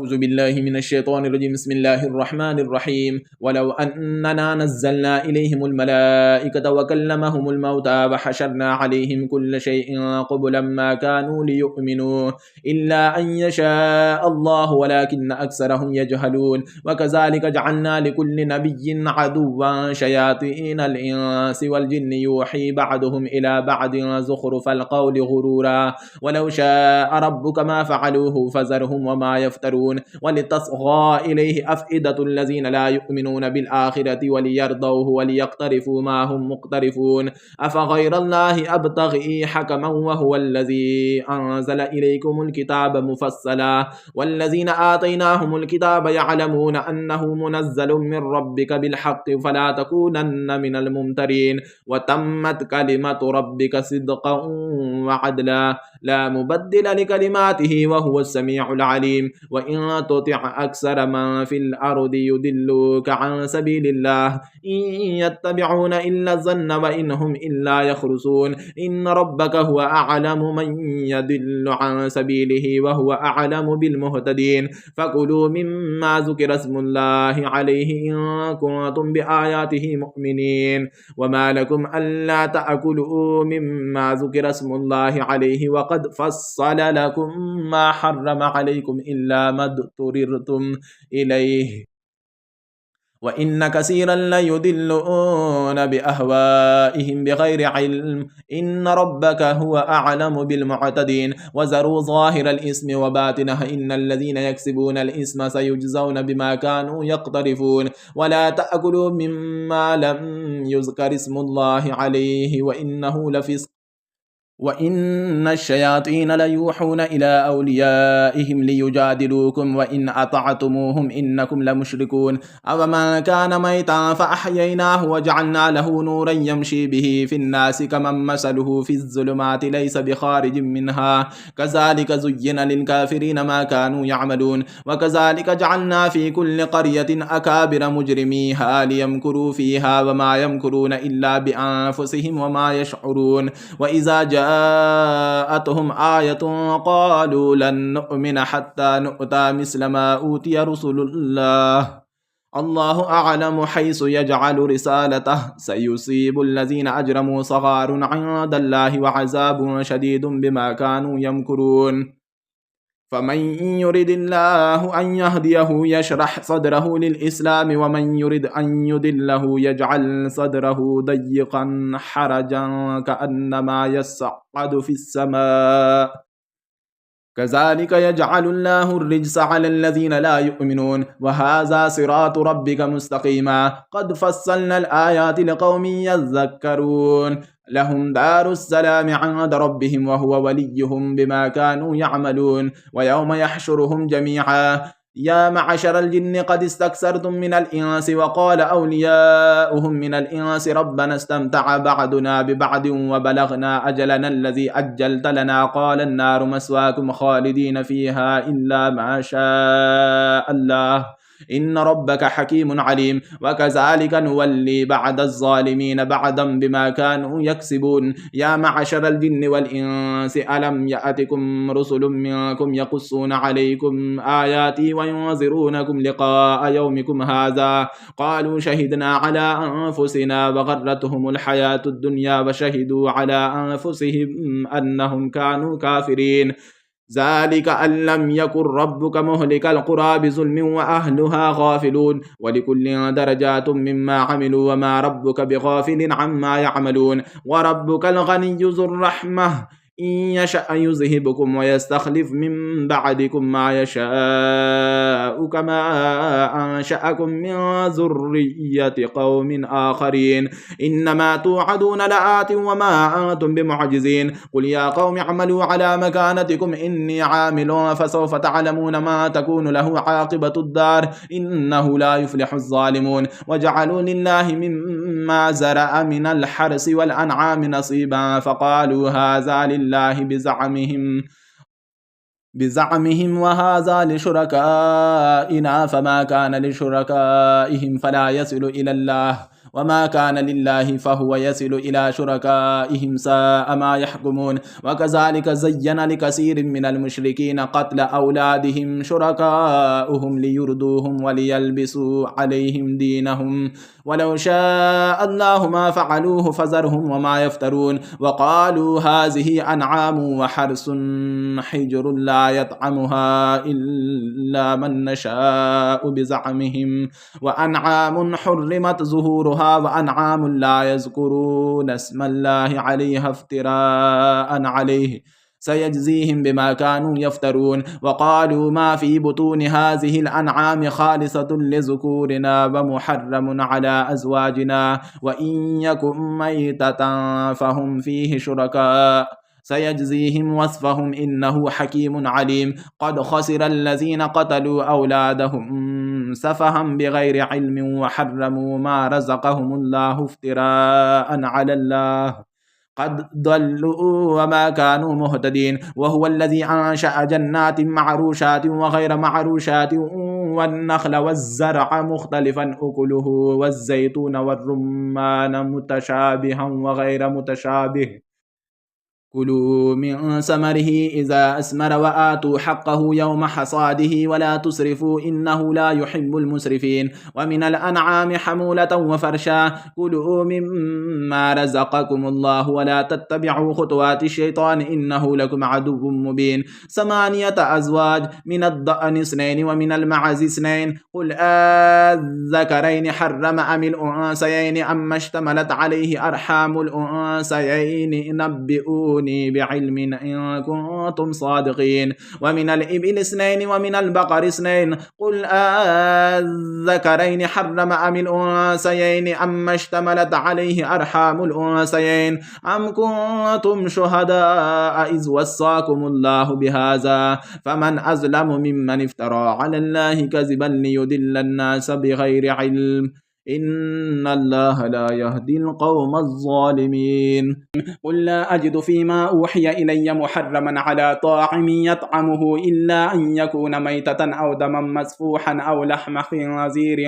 أعوذ بالله من الشيطان الرجيم. بسم الله الرحمن الرحيم. ولو أننا نزلنا إليهم الملائكة وكلمهم الموتى وحشرنا عليهم كل شيء قبلا ما كانوا ليؤمنوا إلا أن يشاء الله ولكن أكثرهم يجهلون. وكذلك جعلنا لكل نبي عدوا شياطين الإنس والجن يوحي بعضهم إلى بعض زخرف القول غرورا ولو شاء ربك ما فعلوه فذرهم وما يفترون. ولتصغى إليه أفئدة الذين لا يؤمنون بالآخرة وليرضوه وليقترفوا ما هم مقترفون. أفغير الله أبتغي حكما وهو الذي أنزل إليكم الكتاب مفصلا والذين آتيناهم الكتاب يعلمون أنه منزل من ربك بالحق فلا تكونن من الممترين. وتمت كلمة ربك صدقا وعدلا لا مبدل لكلماته وهو السميع العليم. وإن تطع أكثر من في الأرض يدلوك عن سبيل الله إن يتبعون إلا الظن وإن هم إلا يخرصون. إن ربك هو أعلم من يدل عن سبيله وهو أعلم بالمهتدين. فكلوا مما ذكر اسم الله عليه إن كنتم بآياته مؤمنين. وما لكم ألا تأكلوا مما ذكر اسم الله عليه وقد فصل لكم ما حرم عليكم إلا ما اضطررتم إليه وإن كثيرا ليضلون بأهوائهم بغير علم إن ربك هو أعلم بالمعتدين. وذروا ظاهر الإثم وباطنه إن الذين يكسبون الإثم سيجزون بما كانوا يقترفون. ولا تأكلوا مما لم يذكر اسم الله عليه وإنه لفسق وإن الشياطين ليوحون إلى أوليائهم ليجادلوكم وإن أطعتموهم إنكم لمشركون. أومن كان ميتا فأحييناه وجعلنا له نورا يمشي به في الناس كمن مثله في الظلمات ليس بخارج منها كذلك زين للكافرين ما كانوا يعملون. وكذلك جعلنا في كل قرية أكابر مجرميها ليمكروا فيها وما يمكرون إلا بأنفسهم وما يشعرون. وإذا جاءتهم آية قالوا لن نؤمن حتى نؤتى مثل ما أوتي رسل الله الله أعلم حيث يجعل رسالته سيصيب الذين أجرموا صغار عند الله وعذاب شديد بما كانوا يمكرون. فمن يرد الله أن يهديه يشرح صدره للإسلام ومن يرد أن يضله يجعل صدره ضيقا حرجا كأنما يصعد في السماء كذلك يجعل الله الرجس على الذين لا يؤمنون. وهذا صراط ربك مستقيما قد فصلنا الآيات لقوم يذكرون. لهم دار السلام عند ربهم وهو وليهم بما كانوا يعملون. ويوم يحشرهم جميعا يا معشر الجن قد استكثرتم من الإنس وقال أولياؤهم من الإنس ربنا استمتع بعضنا ببعض وبلغنا أجلنا الذي أجلت لنا قال النار مثواكم خالدين فيها إلا ما شاء الله إن ربك حكيم عليم. وكذلك نولي بعد الظالمين بعدا بما كانوا يكسبون. يا معشر الجن والإنس ألم يأتكم رسل منكم يقصون عليكم آياتي وينذرونكم لقاء يومكم هذا قالوا شهدنا على أنفسنا وغرتهم الحياة الدنيا وشهدوا على أنفسهم أنهم كانوا كافرين. ذلك أن لم يكن ربك مهلك القرى بظلم وأهلها غافلون ولكل درجات مما عملوا وما ربك بغافل عما يعملون. وربك الغني ذو الرحمة إن يشأ يذهبكم ويستخلف من بعدكم ما يشاء كما أنشأكم من ذرية قوم آخرين إنما توعدون لآت وما أنتم بمعجزين. قل يا قوم اعملوا على مكانتكم إني عامل فسوف تعلمون ما تكون له عاقبة الدار إنه لا يفلح الظالمون. وجعلوا لله مما زرع من الحرث والأنعام نصيبا فقالوا هذا لله بزعمهم وهذا لشركائنا فما كان لشركائهم فلا يصل إلى الله وما كان لله فهو يصل إلى شركائهم ساء ما يحكمون وكذلك زين لكثير من المشركين قتل أولادهم شركاؤهم ليردوهم وليلبسوا عليهم دينهم ولو شاء الله ما فعلوه فذرهم وما يفترون وقالوا هذه أنعام وحرث حجر لا يطعمها إلا من نشاء بزعمهم وأنعام حرمت ظهورها وأنعام لا يذكرون اسم الله عليها افتراء عليه سيجزيهم بما كانوا يفترون وقالوا ما في بطون هذه الأنعام خالصة لذكورنا ومحرم على أزواجنا وإن يكن ميتة فهم فيه شركاء سيجزيهم وصفهم إنه حكيم عليم قد خسر الذين قتلوا أولادهم سفها بغير علم وحرموا ما رزقهم الله افتراء على الله قد ضلوا وما كانوا مهتدين وهو الذي أنشأ جنات معروشات وغير معروشات والنخل والزرع مختلفا أكله والزيتون والرمان متشابها وغير متشابه كلوا من ثمره إذا أثمر وآتوا حقه يوم حصاده ولا تسرفوا إنه لا يحب المسرفين ومن الأنعام حمولة وفرشا كلوا مما رزقكم الله ولا تتبعوا خطوات الشيطان إنه لكم عدو مبين 8 أزواج من الضأن 2 ومن المعز 2 قل الذكرين حرم أم الأنثيين أما اشتملت عليه أرحام الأنثيين نبئوني بعلم إن كنتم صادقين ومن الإبل 2 ومن البقر 2 قل الذكرين حرم أم الأنثيين أما اشتملت عليه أرحام الأنثيين أم كنتم شهداء إذ وصاكم الله بهذا فمن أظلم ممن افترى على الله كذبا ليضل الناس بغير علم إن الله لا يهدي القوم الظالمين قل لا أجد فيما أوحي إلي محرما على طاعم يطعمه إلا أن يكون ميتة أو دما مسفوحا أو لحم خنزير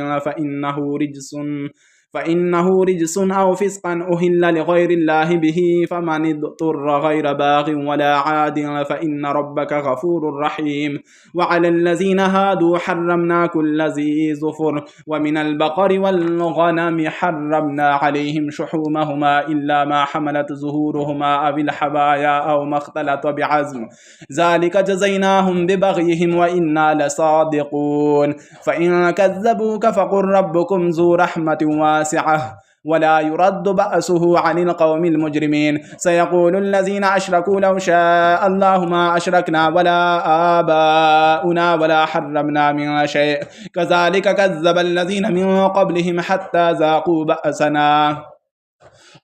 فإنه رجس أو فسقا أهل لغير الله به فمن اضطر غير باغ ولا عاد فإن ربك غفور رحيم وعلى الذين هادوا حرمنا كل ذي ظفر ومن البقر والغنم حرمنا عليهم شحومهما إلا ما حملت ظهورهما أو الحبايا أو ما اختلط بعظم ذلك جزيناهم ببغيهم وإنا لصادقون فإن كذبوك فقل ربكم ذو رحمة واسعة ولا يرد بأسه عن القوم المجرمين سيقول الذين أشركوا لو شاء الله ما أشركنا ولا آباؤنا ولا حرمنا من شيء كذلك كذب الذين من قبلهم حتى ذاقوا بأسنا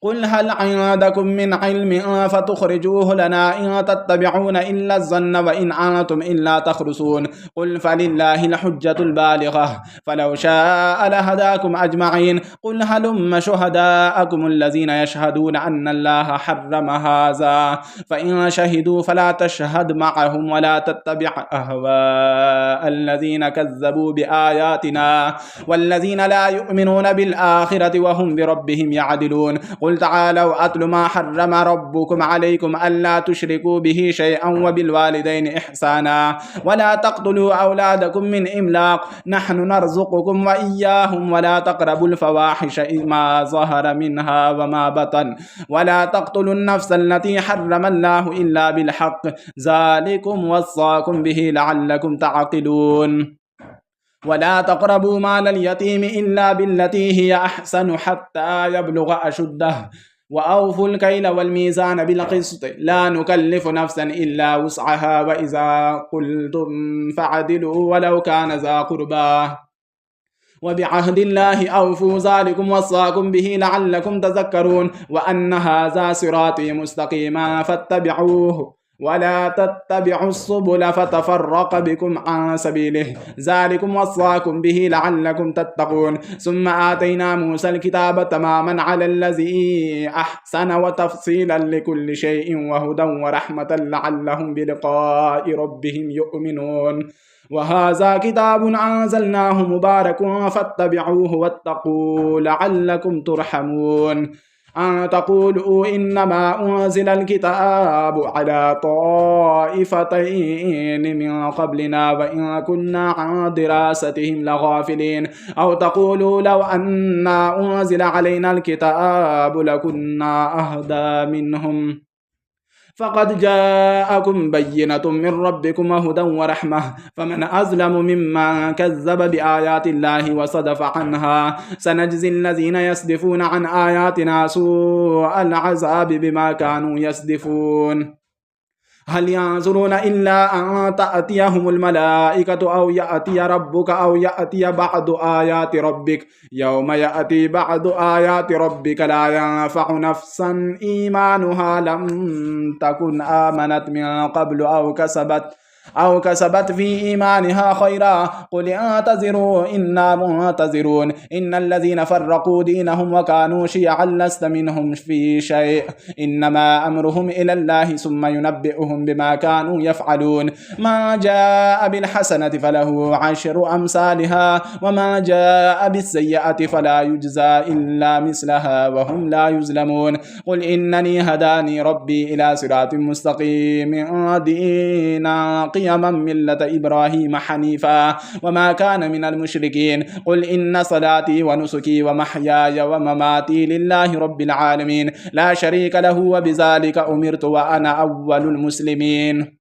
قل هل عندكم من علم فتخرجوه لنا إن تتبعون إلا الظن وإن أنتم إلا تخرصون قل فلله الحجة البالغة فلو شاء لهداكم أجمعين قل هلم شهداءكم الذين يشهدون أن الله حرم هذا فإن شهدوا فلا تشهد معهم ولا تتبع أهواء الذين كذبوا بآياتنا والذين لا يؤمنون بالآخرة وهم بربهم يعدلون قل تعالوا أتل ما حرم ربكم عليكم ألا تشركوا به شيئا وبالوالدين إحسانا ولا تقتلوا أولادكم من إملاق نحن نرزقكم وإياهم ولا تقربوا الفواحش ما ظهر منها وما بطن ولا تقتلوا النفس التي حرم الله إلا بالحق ذلكم وصاكم به لعلكم تعقلون ولا تقربوا مال اليتيم إلا بالتي هي أحسن حتى يبلغ أشده وأوفوا الكيل والميزان بالقسط لا نكلف نفسا إلا وسعها وإذا قلتم فعدلوا ولو كان ذا قربى وبعهد الله أوفوا ذلكم وصاكم به لعلكم تذكرون وأن هذا صراطي مستقيما فاتبعوه ولا تتبعوا السبل فتفرق بكم عن سبيله ذلكم وصاكم به لعلكم تتقون ثم آتينا موسى الكتاب تماما على الذي أحسن وتفصيلا لكل شيء وهدى ورحمة لعلهم بلقاء ربهم يؤمنون وهذا كتاب أنزلناه مبارك فاتبعوه واتقوا لعلكم ترحمون أن تقولوا إنما أنزل الكتاب على طائفتين من قبلنا وإن كنا عن دراستهم لغافلين أو تقولوا لو أنا أنزل علينا الكتاب لكنا أهدى منهم فقد جاءكم بينة من ربكم وهدى ورحمة فمن أظلم ممن كذب بآيات الله وصدف عنها سنجزي الذين يصدفون عن آياتنا سوء العذاب بما كانوا يصدفون هل ينظرون إلا أن تأتيهم الملائكة أو يأتي ربك أو يأتي بعض آيات ربك يوم يأتي بعض آيات ربك لا ينفع نفسا إيمانها لم تكن آمنت من قبل أو كسبت في إيمانها خيرا قل انتظروا إنا منتظرون إن الذين فرقوا دينهم وكانوا شيعا لست منهم في شيء إنما أمرهم إلى الله ثم ينبئهم بما كانوا يفعلون ما جاء بالحسنة فله 10 أمثالها وما جاء بالسيئة فلا يجزى إلا مثلها وهم لا يظلمون قل إنني هداني ربي إلى صراط مستقيم دينا قيما ملة إبراهيم حنيفا وما كان من المشركين قل إن صلاتي ونسكي ومحياي ومماتي لله رب العالمين لا شريك له وبذلك أمرت وأنا أول المسلمين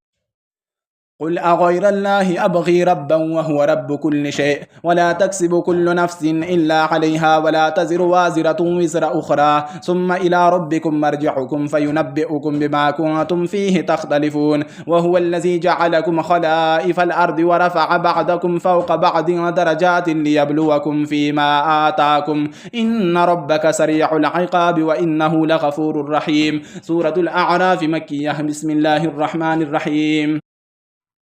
قل أغير الله أبغي ربا وهو رب كل شيء ولا تكسب كل نفس إلا عليها ولا تزر وازرة وزر أخرى ثم إلى ربكم مرجعكم فينبئكم بما كنتم فيه تختلفون وهو الذي جعلكم خلائف الأرض ورفع بعضكم فوق بعض درجات ليبلوكم فيما آتاكم إن ربك سريع العقاب وإنه لغفور رحيم سورة الأعراف مكية بسم الله الرحمن الرحيم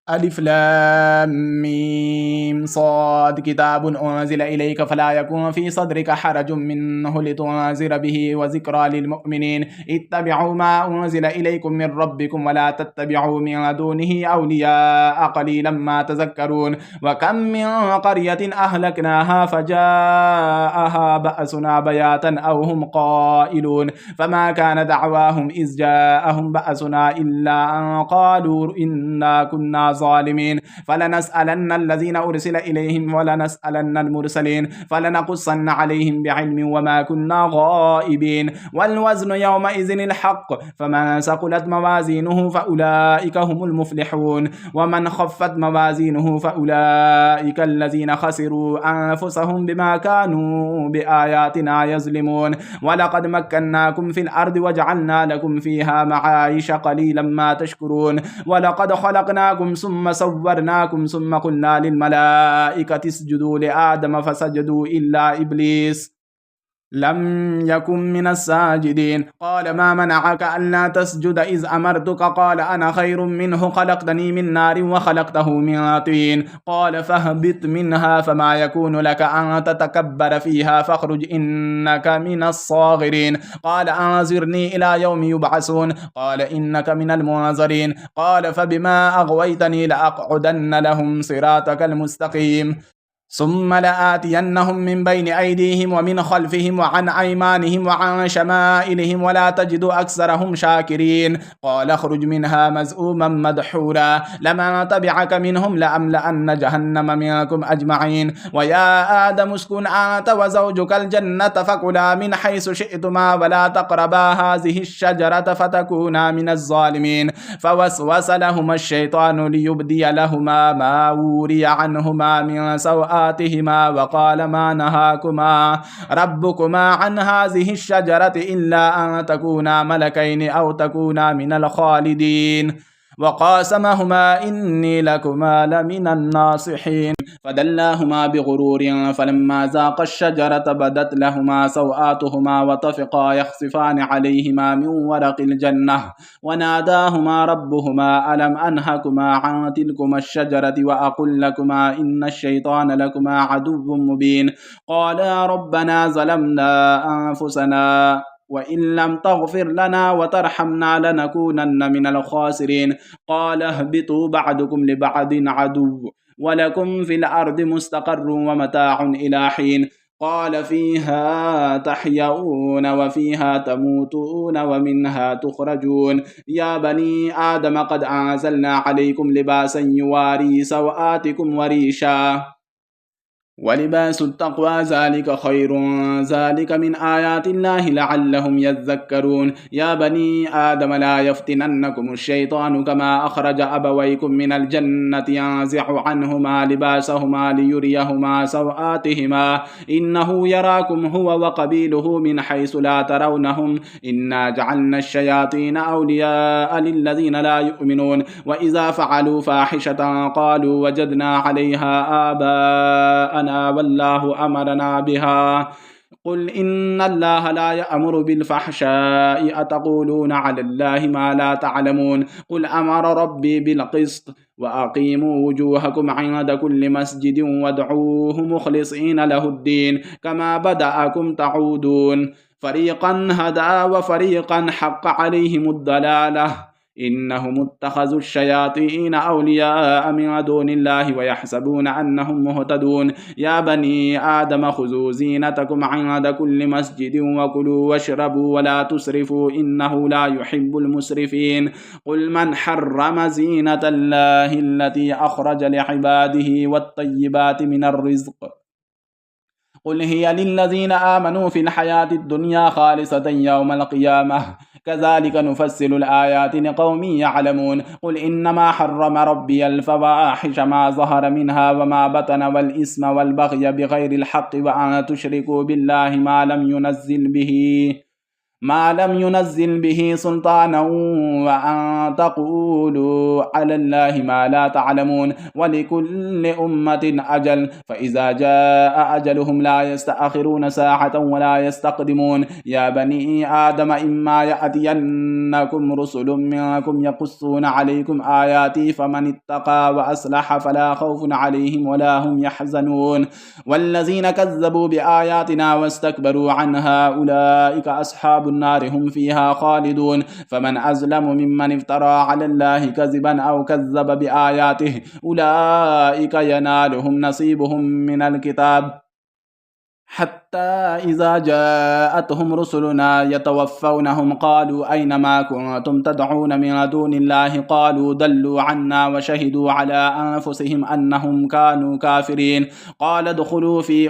ألف لام ميم صاد كتاب أنزل إليك فلا يكون في صدرك حرج منه لتنذر به وذكرى للمؤمنين اتبعوا ما أنزل إليكم من ربكم ولا تتبعوا من دونه أولياء قليلا ما تذكرون وكم من قرية أهلكناها فجاءها بأسنا بياتا أو هم قائلون فما كان دعواهم إذ جاءهم بأسنا إلا أن قالوا إنا كنا ظالمين فلنسألن الذين أرسل إليهم ولنسألن المرسلين فلنقصن عليهم بعلم وما كنا غائبين والوزن يومئذ الحق فمن ثقلت موازينه فأولئك هم المفلحون ومن خفت موازينه فأولئك الذين خسروا أنفسهم بما كانوا بآياتنا يظلمون ولقد مكناكم في الأرض وجعلنا لكم فيها معايش قليلا ما تشكرون ولقد خلقناكم ثم صورناكم ثم قلنا للملائكة اسجدوا لآدم فسجدوا إلا إبليس لم يكن من الساجدين قال ما منعك ألا تسجد إذ أمرتك قال أنا خير منه خلقتني من نار وخلقته من طين قال فاهبط منها فما يكون لك أن تتكبر فيها فاخرج إنك من الصاغرين قال أنظرني إلى يوم يبعثون قال إنك من المنظرين قال فبما أغويتني لأقعدن لهم صراطك المستقيم ثم لآتينهم من بين أيديهم ومن خلفهم وعن أيمانهم وعن شمائلهم ولا تجد أكثرهم شاكرين قال اخرج منها مذءوما مدحورا لمن تبعك منهم لأملأن جهنم منكم أجمعين ويا آدم اسكن أنت وزوجك الجنة فكلا من حيث شئتما ولا تقربا هذه الشجرة فتكونا من الظالمين فوسوس لهما الشيطان ليبدي لهما ما وري عنهما من سوآتهما وقال ما نهاكما ربكما عن هذه الشجرة إلا أن تكونا ملكين أو تكونا من الخالدين وقاسمهما إني لكما لمن الناصحين فدلاهما بغرور فلما ذاقا الشجرة بدت لهما سوآتهما وطفقا يخصفان عليهما من ورق الجنة وناداهما ربهما ألم أنهكما عن تلكما الشجرة وأقل لكما إن الشيطان لكما عدو مبين قالا ربنا ظلمنا أنفسنا وإن لم تغفر لنا وترحمنا لنكونن من الخاسرين قال اهبطوا بعضكم لبعض عدو ولكم في الأرض مستقر ومتاع إلى حين قال فيها تحيون وفيها تموتون ومنها تخرجون يا بني آدم قد أنزلنا عليكم لباسا يواري سوآتكم وريشا ولباس التقوى ذلك خير ذلك من آيات الله لعلهم يذكرون يا بني آدم لا يفتننكم الشيطان كما أخرج أبويكم من الجنة ينزع عنهما لباسهما ليريهما سوآتهما إنه يراكم هو وقبيله من حيث لا ترونهم إنا جعلنا الشياطين أولياء للذين لا يؤمنون وإذا فعلوا فاحشة قالوا وجدنا عليها آباءنا والله أمرنا بها قل إن الله لا يأمر بالفحشاء أتقولون على الله ما لا تعلمون قل أمر ربي بالقسط وأقيموا وجوهكم عند كل مسجد وادعوه مخلصين له الدين كما بدأكم تعودون فريقا هدى وفريقا حق عليهم الضلالة إنهم اتخذوا الشياطين أولياء من دون الله ويحسبون أنهم مهتدون يا بني آدم خذوا زينتكم عند كل مسجد وكلوا واشربوا ولا تسرفوا إنه لا يحب المسرفين قل من حرم زينة الله التي أخرج لعباده والطيبات من الرزق قل هي للذين آمنوا في الحياة الدنيا خالصة يوم القيامة كذلك نفصل الآيات لقوم يعلمون قل إنما حرم ربي الفواحش ما ظهر منها وما بطن والإثم والبغي بغير الحق وأن تشركوا بالله ما لم ينزل به سلطانا وأن تقولوا على الله ما لا تعلمون ولكل أمة أجل فإذا جاء أجلهم لا يستأخرون ساعة ولا يستقدمون يا بني آدم إما يأتينكم رسل منكم يقصون عليكم آياتي فمن اتقى وأصلح فلا خوف عليهم ولا هم يحزنون والذين كذبوا بآياتنا واستكبروا عنها أولئك أصحاب النار هم فيها خالدون فمن أظلم ممن افترى على الله كذبا أو كذب بآياته أولئك ينالهم نصيبهم من الكتاب حتى إذا جاءتهم رسلنا يتوفونهم قالوا أين ما كنتم تدعون من دون الله قالوا ضلوا عنا وشهدوا على أنفسهم أنهم كانوا كافرين قال ادخلوا في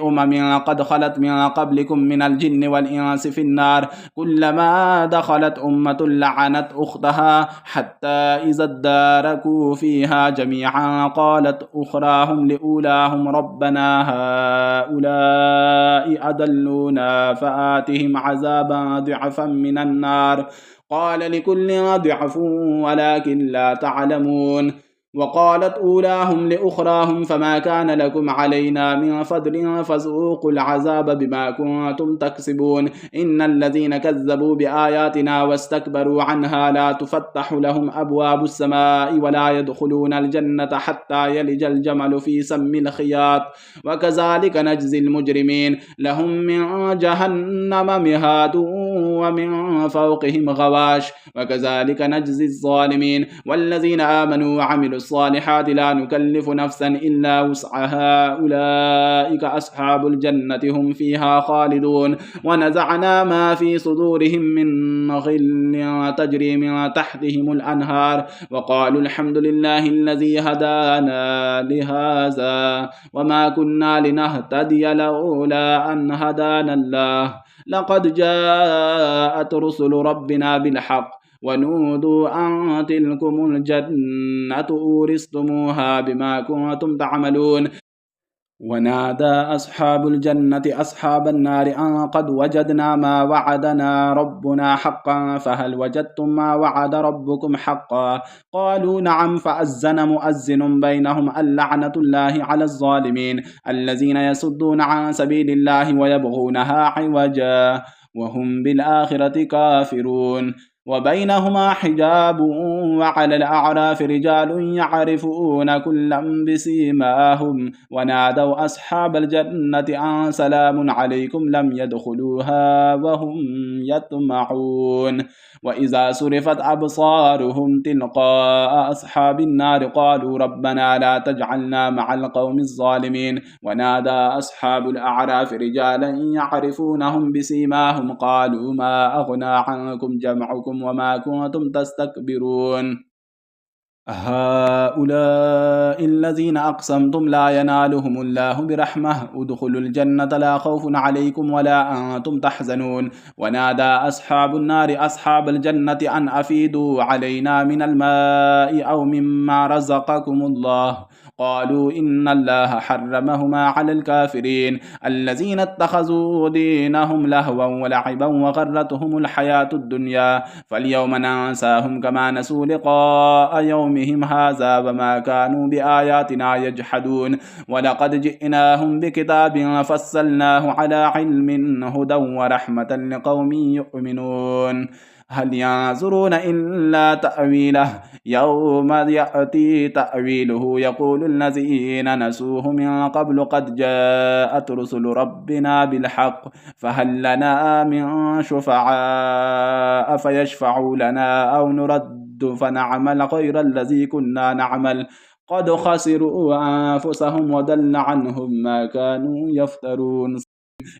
قد خلت من قبلكم من الجن والإنس في النار كلما دخلت أمة لعنت أختها حتى إذا اداركوا فيها جميعا قالت أخراهم لأولاهم ربنا هؤلاء أضلونا فآتهم عذابا ضعفا من النار قال لكل ضعف ولكن لا تعلمون وقالت أولاهم لأخراهم فما كان لكم علينا من فضل فذوقوا العذاب بما كنتم تكسبون إن الذين كذبوا بآياتنا واستكبروا عنها لا تفتح لهم أبواب السماء ولا يدخلون الجنة حتى يلج الجمل في سم الخياط وكذلك نجزي المجرمين لهم من جهنم مهاد ومن فوقهم غواش وكذلك نجزي الظالمين والذين آمنوا وعملوا الصالحات لا نكلف نفسا إلا وسعها أولئك أصحاب الجنة هم فيها خالدون ونزعنا ما في صدورهم من غل تجري من تحتهم الأنهار وقالوا الحمد لله الذي هدانا لهذا وما كنا لنهتدي لولا أن هدانا الله لقد جاءت رسل ربنا بالحق ونودوا أن تلكم الجنة أورثتموها بما كنتم تعملون ونادى أصحاب الجنة أصحاب النار أن قد وجدنا ما وعدنا ربنا حقا فهل وجدتم ما وعد ربكم حقا قالوا نعم فأذن مؤذن بينهم اللعنة الله على الظالمين الذين يصدون عن سبيل الله ويبغونها عوجا وهم بالآخرة كافرون وبينهما حجاب وعلى الأعراف رجال يعرفون كلا بسيماهم ونادوا أصحاب الجنة أن سلام عليكم لم يدخلوها وهم يطمعون وإذا صرفت أبصارهم تلقاء أصحاب النار قالوا ربنا لا تجعلنا مع القوم الظالمين ونادى أصحاب الأعراف رجالا يعرفونهم بسيماهم قالوا ما أغنى عنكم جمعكم وما كنتم تستكبرون هؤلاء الذين أقسمتم لا ينالهم الله برحمة ادخلوا الجنة لا خوف عليكم ولا أنتم تحزنون ونادى أصحاب النار أصحاب الجنة أن أفيدوا علينا من الماء أو مما رزقكم الله قالوا إن الله حرمهما على الكافرين الذين اتخذوا دينهم لهوا ولعبا وغرتهم الحياة الدنيا فاليوم ننساهم كما نسوا لقاء يومهم هذا وما كانوا بآياتنا يجحدون ولقد جئناهم بكتاب فصلناه على علم هدى ورحمة لقوم يؤمنون هل ينظرون إلا تأويله يوم يأتي تأويله يقول الذين نسوه من قبل قد جاءت رسل ربنا بالحق فهل لنا من شفعاء فيشفعوا لنا أو نرد فنعمل غير الذي كنا نعمل قد خسروا أنفسهم وضل عنهم ما كانوا يفترون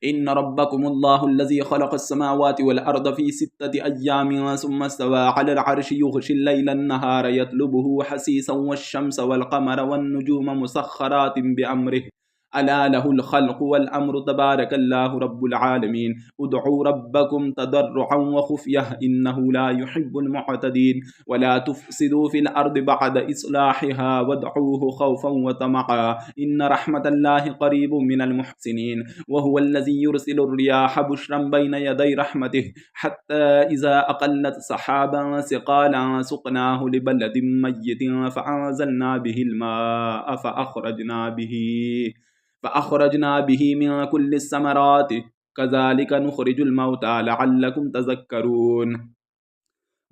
إن ربكم الله الذي خلق السماوات والأرض في 6 أيام ثم استوى على العرش يغشي الليل النهار يطلبه حسيسا والشمس والقمر والنجوم مسخرات بأمره ألا له الخلق والأمر تبارك الله رب العالمين ادعوا ربكم تضرعا وخفية إنه لا يحب المعتدين ولا تفسدوا في الأرض بعد إصلاحها وادعوه خوفا وطمعا إن رحمة الله قريب من المحسنين وهو الذي يرسل الرياح بشرا بين يدي رحمته حتى إذا أقلت سحابا ثقالا سقناه لبلد ميت فأنزلنا به الماء فأخرجنا به من كل الثمرات كذلك نخرج الموتى لعلكم تذكرون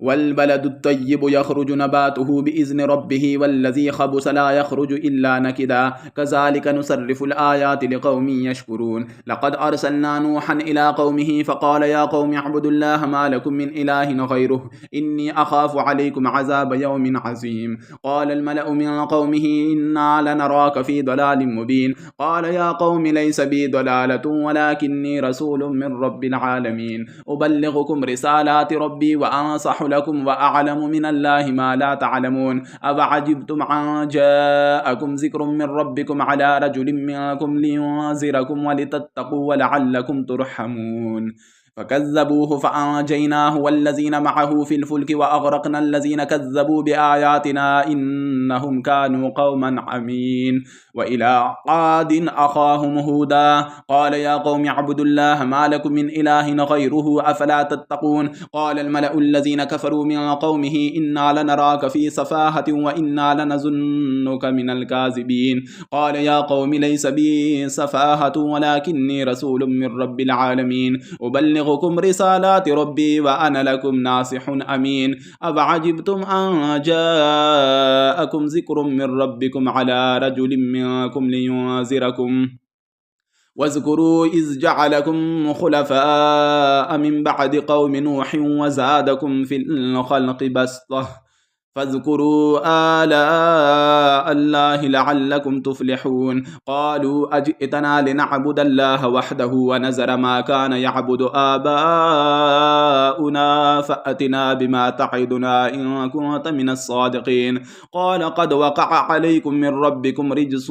والبلد الطيب يخرج نباته بإذن ربه والذي خبث لا يخرج إلا نكدا كذلك نصرف الآيات لقوم يشكرون لقد أرسلنا نوحا إلى قومه فقال يا قوم اعبدوا الله ما لكم من إله غيره إني أخاف عليكم عذاب يوم عظيم قال الملأ من قومه إنا لنراك في ضلال مبين قال يا قوم ليس بي ضلالة ولكني رسول من رب العالمين أبلغكم رسالات ربي وأنصح لكم وأعلم من الله ما لا تعلمون أفعجبتم أن جاءكم ذكر من ربكم على رجل منكم لينذركم ولتتقوا ولعلكم ترحمون فكذبوه فأنجيناه والذين معه في الفلك وأغرقنا الذين كذبوا بآياتنا إنهم كانوا قوما عمين وإلى عاد أخاهم هودا قال يا قوم اعبدوا الله ما لكم من إله غيره أفلا تتقون قال الملأ الذين كفروا من قومه إنا لنراك في سفاهة وإنا لنظنك من الكاذبين قال يا قوم ليس بي سفاهة ولكني رسول من رب العالمين أبلغكم رسالات ربي وأنا لكم ناصح أمين أفعجبتم أن جاءكم ذكر من ربكم على رجل منكم لينذركم واذكروا إذ جعلكم خلفاء من بعد قوم نوح وزادكم في الخلق بسطة فاذكروا آلاء الله لعلكم تفلحون قالوا أجئتنا لنعبد الله وحده ونذر ما كان يعبد آباؤنا فأتنا بما تعدنا إن كنت من الصادقين قال قد وقع عليكم من ربكم رجس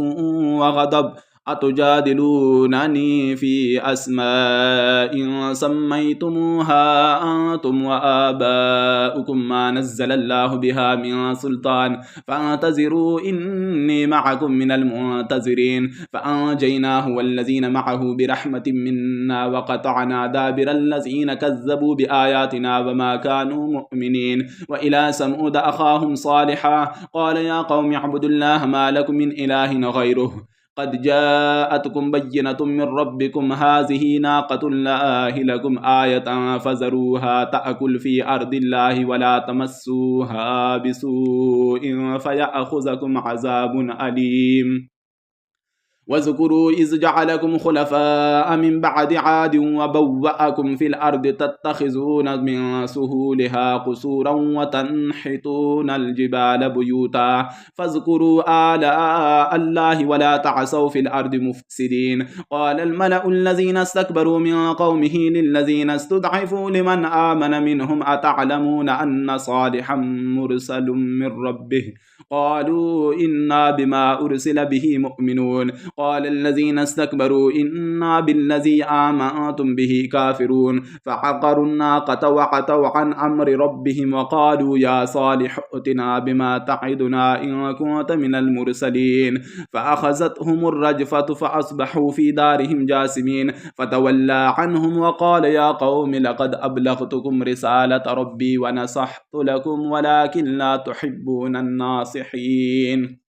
وغضب أتجادلونني في أسماء سميتموها أنتم وآباؤكم ما نزل الله بها من سلطان فانتظروا إني معكم من المنتظرين فأنجيناه والذين معه برحمة منا وقطعنا دابر الذين كذبوا بآياتنا وما كانوا مؤمنين وإلى ثمود أخاهم صالحا قال يا قوم اعبدوا الله ما لكم من إله غيره قد جاءتكم بينة من ربكم هذه ناقة الله لكم آية فذروها تأكل في أرض الله ولا تمسوها بسوء فيأخذكم عذاب أليم واذكروا إذ جعلكم خلفاء من بعد عاد وبوأكم في الأرض تتخذون من سهولها قصورا وتنحتون الجبال بيوتا فاذكروا آلاء الله ولا تعثوا في الأرض مفسدين قال الملأ الذين استكبروا من قومه للذين استضعفوا لمن آمن منهم أتعلمون أن صالحا مرسل من ربه قالوا إنا بما أرسل به مؤمنون قال الذين استكبروا إنا بالذي آمنتم به كافرون فعقروا الناقة وعتوا عن أمر ربهم وقالوا يا صالح ائتنا بما تعدنا إن كنت من المرسلين فأخذتهم الرجفة فأصبحوا في دارهم جاثمين فتولى عنهم وقال يا قوم لقد أبلغتكم رسالة ربي ونصحت لكم ولكن لا تحبون الناصحين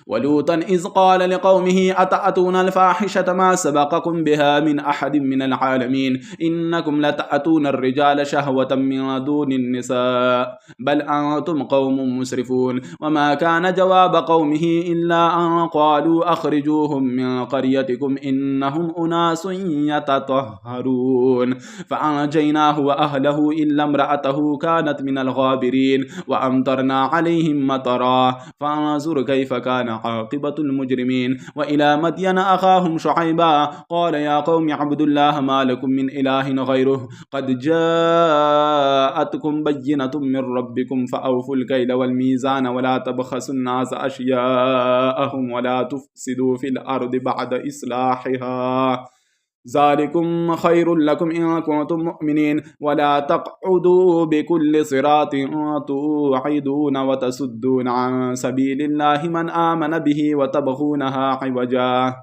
ولوطا إذ قال لقومه أتأتون الفاحشة ما سبقكم بها من أحد من العالمين إنكم لتأتون الرجال شهوة من دون النساء بل أنتم قوم مسرفون وما كان جواب قومه إلا أن قالوا أخرجوهم من قريتكم إنهم أناس يتطهرون فأنجيناه وأهله إلا امرأته كانت من الغابرين وأمطرنا عليهم مطرا فانظر كيف كان عاقبة المجرمين وإلى مدين أخاهم شعيبا قال يا قوم اعبدوا الله ما لكم من إله غيره قد جاءتكم بينة من ربكم فأوفوا الكيل والميزان ولا تبخسوا الناس أشياءهم ولا تفسدوا في الأرض بعد إصلاحها ذلكم خير لكم إن كنتم مؤمنين ولا تقعدوا بكل صراط توعدون وتصدون عن سبيل الله من آمن به وتبغونها عوجا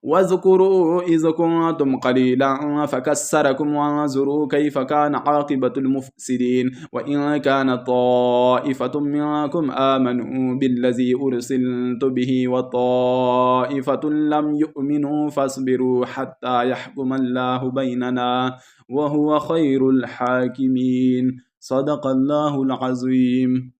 واذكروا إذ كنتم قليلا فكسركم وانظروا كيف كان عاقبة المفسدين وإن كان طائفة منكم آمنوا بالذي أرسلت به وطائفة لم يؤمنوا فاصبروا حتى يحكم الله بيننا وهو خير الحاكمين صدق الله العظيم.